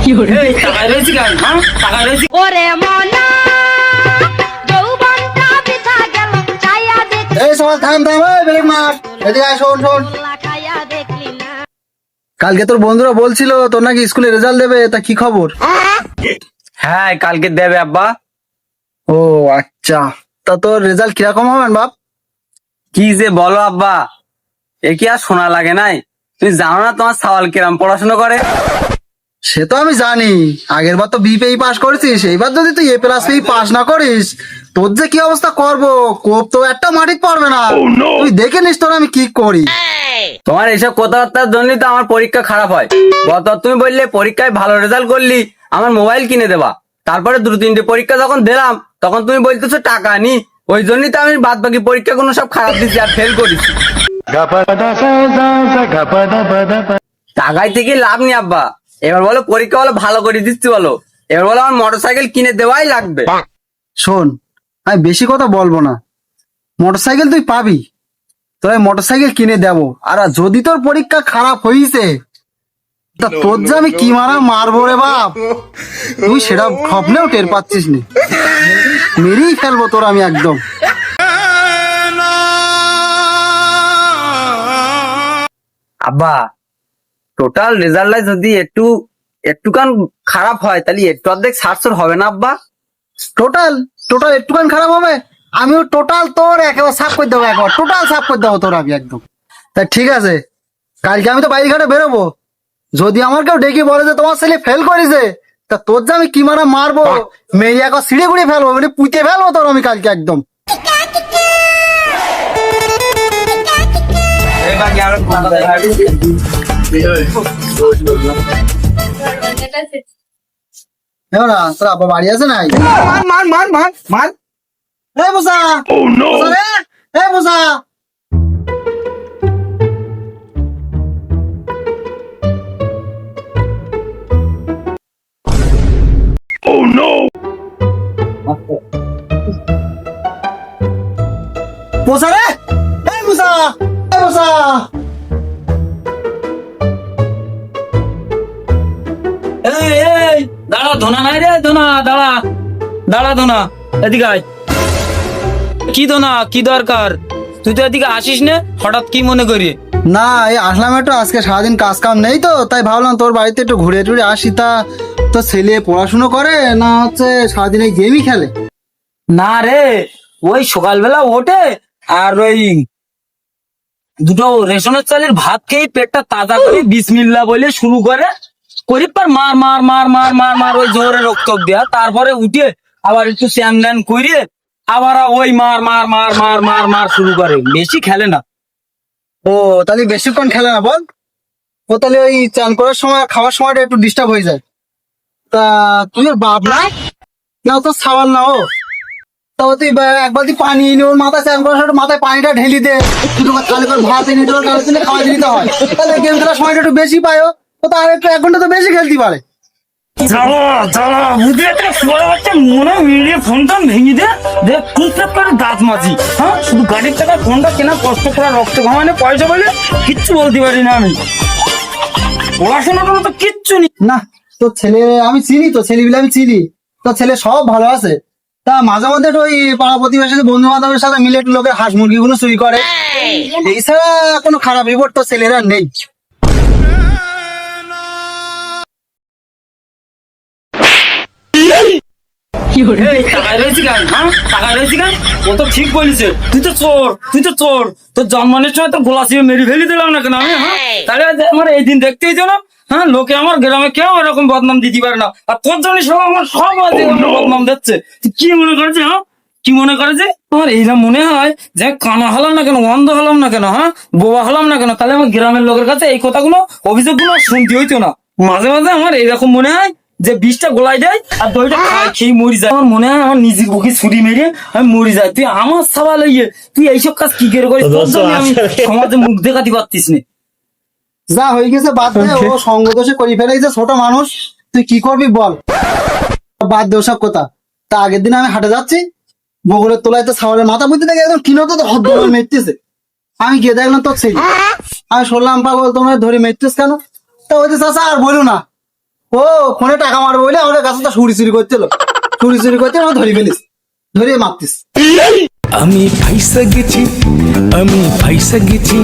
এই টাকা রয়েছে কেন? হ্যাঁ টাকা রয়েছে। ওরে মনা যৌবনটা বৃথা গেল ছায়া দেখলি এই সবাই থাম থাম, এই ব্রেক মার, এদিকে আয়, শোন শোন। খায়া দেখলি না। কালকে তোর বন্ধুরা বলছিল তোর নাকি স্কুলে রেজাল্ট দেবে, তা কি খবর? হ্যাঁ কালকে দেবে আব্বা। ও আচ্ছা, তা তোর রেজাল্ট কিরকম হবে বাপ? কি যে বলো আব্বা, এ কি আর শোনা লাগে নাই? তুমি জানো না তোমার সাওয়াল কিরাম পড়াশোনা করে? সে তো আমি জানি, আগের বার তো বিপেই পাস করেছিস, এইবার যদি তুই এ প্লাস পেই পাস না করিস, তোর যে কি অবস্থা করবো, কোপ তো একটা মাটিত পড়বে না। তুই দেখে নিস তোর আমি কি করি। তোমার এইসব কথাবার্তার জন্যই তো আমার পরীক্ষা খারাপ হয়। গত তুমি বললে পরীক্ষায় ভালো রেজাল্ট করলি আমার মোবাইল কিনে দেবা, তারপরে দুটো তিনটে পরীক্ষা যখন দিলাম তখন তুমি বলতেছো টাকা নি, ওই জন্যই তো আমি বাদ বাকি পরীক্ষা কোনো সব খারাপ দিচ্ছি আর ফেল করেছি। টাকায় থেকে লাভ নেই আব্বা। এবার বলো পরীক্ষা বলো ভালো করে দিচ্ছি বলো, এবার বলো আমার মোটরসাইকেল কিনে দেওয়াই লাগবে। শোন, আমি বেশি কথা বলবো না, মোটরসাইকেল তুই পাবি, তোর আমি মোটরসাইকেল কিনে দেবো। আর যদি তোর পরীক্ষা খারাপ হয়েছে, তা তোর যে আমি কি মারা মারবো রে বাপ, তুই সেটা স্বপ্নেও টের পাচ্ছিস নি, মেরেই ফেলবো তোর আমি একদম। আব্বা টোটাল রেজাল্ট যদি একটুখান খারাপ হয় তাহলে একটু অর্ধেক সাতশোর হবে না আব্বা? টোটাল টোটাল একটুখানি খারাপ হবে? আমিও টোটাল তোর একেবারে সাফ করে দেবো, একবার টোটাল সাফ করে দেবো তোর আমি একদম। তা ঠিক আছে, কালকে আমি তো বাইরে ঘাটে বেরোবো, যদি আমার কেউ ডেকে বলে যে তোমার ছেলে ফেল করেছে, তা তোর যে আমি কি মারা মারবো, মেয়ে একবার ছিঁড়ে গুড়িয়ে ফেলবো, মানে পুঁতে ফেলবো তোর আমি কালকে একদম। এবার না তোর আব্বা বাড়ি আছে নাই? মার মার মার মার মার, এই বসা বসা রে, এই বসা। বসা রে, এই বসা, এই বসা। এই এই দাঁড়া, ধোনা নাই রে, ধোনা দাঁড়া, দাঁড়া ধোনা, এদিকে আয়। কি ধোনা, কি দরকার? তুই তো এদিকে আসিস না হঠাৎ, কি মনে করি? না এই আসলাম একটু, আজকে সারাদিন কাজ কাম নেই তো, তাই ভাবলাম তোর বাড়িতে একটু ঘুরে টুরে আসি। তা তোর ছেলে পড়াশুনো করে না হচ্ছে সারাদিন এই গেমই খেলে? না রে, ওই সকালবেলা ওঠে আর ওই দুটো রেশনের চালের ভাত খেয়ে পেটটা তাজা করে বিসমিল্লাহ বলে শুরু করে, করি পর মার মার মার মার মার মার ওই জোরে রক্ত দেয়া, তারপরে উঠে আবার একটু স্যান ল্যান করে আবার ওই মার মার মার মার মার মার শুরু করে, বেশি খেলে না। ও তাহলে বেশিক্ষণ খেলে না বল? ও তাহলে ওই চান করার সময় খাওয়ার সময়টা একটু ডিস্টার্ব হয়ে যায়। তা তুই ওর বাপ না, না ও তোর সাওয়াল না ও? তা ও তুই এক বালতি পানি এনে ওর মাথায় চান করার সময় মাথায় পানিটা ঢেলি দে, দুটো তাহলে করে ভাত এনে তোর গালে দিলে খাওয়া দিতে হয়, তাহলে গেম খেলার সময়টা একটু বেশি পায় ও, ও তো আর একটু 1 ঘন্টা তো বেশি খেলতে পারে। মনে মিলিয়ে ফোনটা ভেঙে দে টুকটাক করে দাঁত মাঝি। হ্যাঁ শুধু গাড়ির টাকা ফোনটা কেনা কষ্ট করা, রক্ত ঘামানে পয়সা বলে কিচ্ছু বলতে পারি না আমি, পড়াশোনাটা তো কিচ্ছু নেই। না তোর ছেলে আমি চিনি, তো ছেলেগুলো আমি চিনি, তোর ছেলে সব ভালো আছে। তা মাঝে মধ্যে একটু ওই পাড়া প্রতিবেশী বন্ধু বান্ধবের সাথে মিলে একটু লোকের হাঁস মুরগিগুলো চুরি করে, এছাড়া কোনো খারাপ রিপোর্ট তোর ছেলেরা নেই। এই টাকা রয়েছে কেন? হ্যাঁ টাকা রয়েছে কেন? ও তো ঠিক বলেছে, তুই তো চোর, তুই তো চোর, তোর জন্মানোর সময় তো গোলা ছিঁড়ে মেরে ফেলে দিলাম না কেন আমি? হ্যাঁ তাহলে আমার এই দিন দেখতেই তো না। হ্যাঁ লোকে আমার গ্রামে কেউ এরকম বদনাম দিতে পারে না, আর তোর জন্য সব আমার সব বদনাম দিচ্ছে। তুই কি মনে করেছে? হ্যাঁ কি মনে করেছে? আমার এইরকম মনে হয় যে কানা হলাম না কেন, অন্ধ হলাম না কেন, হ্যাঁ বোবা হলাম না কেন, তাহলে আমার গ্রামের লোকের কাছে এই কথাগুলো অভিযোগগুলো শুনতে হইতো না। মাঝে মাঝে আমার এইরকম মনে হয় যে বিষটা গোলাই দেয় আর দইটা খেয়ে মরি যায়, আমার মনে হয় আমার নিজের বুকে ছুরি মেরে আমি মরি যাই। তুই আমার সবাল ইয়ে, তুই এইসব কাজ কি করে করিস? তোর জন্য আমি সমাজে মুখ দেখাতে পারতিস না। যা হয়ে গেছে বাদ দে, ও সঙ্গ দোষে করে ফেলেছে, ছোট মানুষ, তুই কি করবি বল, বাদ দে ওসব কথা। তা আগের দিন আমি হাটে যাচ্ছি, বগলের তোলায় তো ছাওয়ালের মাথা বুঝতে দেখে একদম কিনো তো হদ্দ মেরতেছে, আমি গিয়ে দেখলাম তোর ছেলে। আমি শুনলাম পাগল তোমরা ধরে মেরতেছ কেন? তা ওই যে চাচা আর বলো না, ও ফোনে টাকা মারবো বলে আমাদের কাছে তো চুরি করছিল, চুরি করতে আমরা ধরে ফেলিস, ধরে মারতিস। আমি ফাইসা গেছি, আমি ফাইসা গেছি।